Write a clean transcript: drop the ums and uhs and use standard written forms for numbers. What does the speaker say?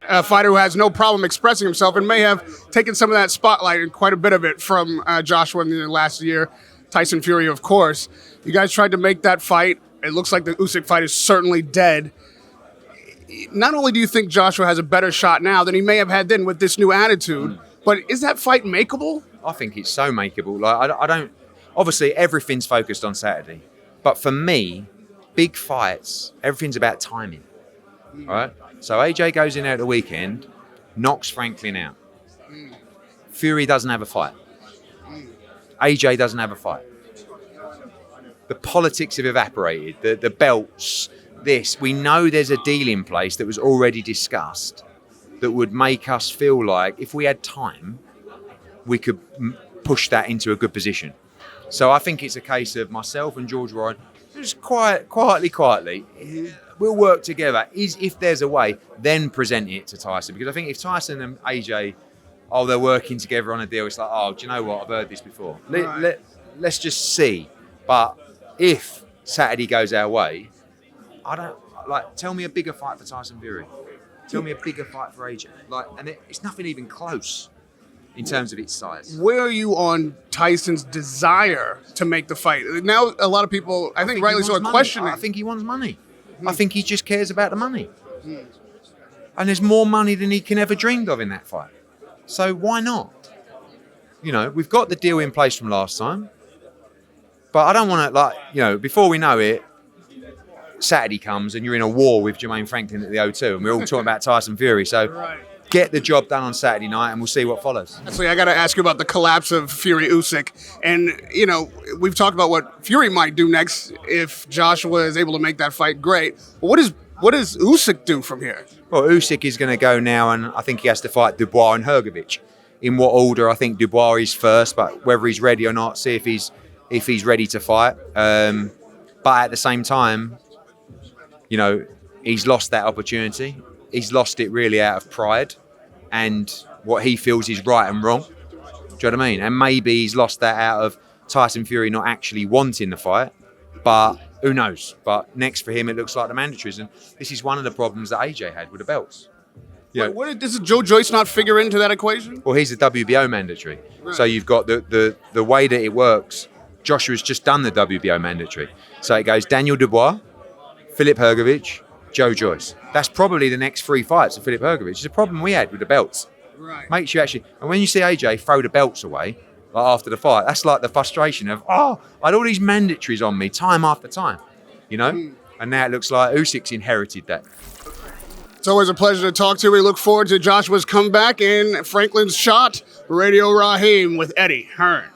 a fighter who has no problem expressing himself and may have taken some of that spotlight and quite a bit of it from Joshua in the last year. Tyson Fury, of course. You guys tried to make that fight. It looks like the Usyk fight is certainly dead. Not only do you think Joshua has a better shot now than he may have had then with this new attitude, but is that fight makeable? I think it's so makeable. Like I don't. Obviously, everything's focused on Saturday, but for me, big fights, everything's about timing. Right? So AJ goes in there at the weekend, knocks Franklin out. Fury doesn't have a fight. AJ doesn't have a fight. The politics have evaporated. The belts, this. We know there's a deal in place that was already discussed that would make us feel like if we had time, we could push that into a good position. So I think it's a case of myself and George Ryan, just quietly, we'll work together. If there's a way, then present it to Tyson. Because I think if Tyson and AJ, they're working together on a deal, it's like, do you know what? I've heard this before. Let's just see. But if Saturday goes our way, tell me a bigger fight for Tyson Fury. Tell me a bigger fight for AJ. It's nothing even close in terms of its size. Where are you on Tyson's desire to make the fight? Now, a lot of people, I think rightly so, are questioning. I think he wants money. I think he just cares about the money. And there's more money than he can ever dreamed of in that fight. So why not? We've got the deal in place from last time. But I don't want to, before we know it, Saturday comes and you're in a war with Jermaine Franklin at the O2 and we're all talking about Tyson Fury. So get the job done on Saturday night and we'll see what follows. Actually, I got to ask you about the collapse of Fury Usyk. And, we've talked about what Fury might do next if Joshua is able to make that fight great. But what does Usyk do from here? Well, Usyk is going to go now and I think he has to fight Dubois and Hrgović. In what order? I think Dubois is first, but whether he's ready or not, see if he's ready to fight. But at the same time, he's lost that opportunity. He's lost it really out of pride and what he feels is right and wrong. Do you know what I mean? And maybe he's lost that out of Tyson Fury not actually wanting the fight, but who knows? But next for him, it looks like the mandatories. And this is one of the problems that AJ had with the belts. Does Joe Joyce not figure into that equation? Well, he's a WBO mandatory. Right. So you've got the way that it works. Joshua's just done the WBO mandatory. So it goes Daniel Dubois, Filip Hrgović, Joe Joyce. That's probably the next 3 fights of Filip Hrgović. It's a problem we had with the belts. Right. Makes you actually... And when you see AJ throw the belts away after the fight, that's like the frustration of, I had all these mandatories on me time after time, And now it looks like Usyk's inherited that. It's always a pleasure to talk to you. We look forward to Joshua's comeback and Franklin's shot. Radio Raheem with Eddie Hearn.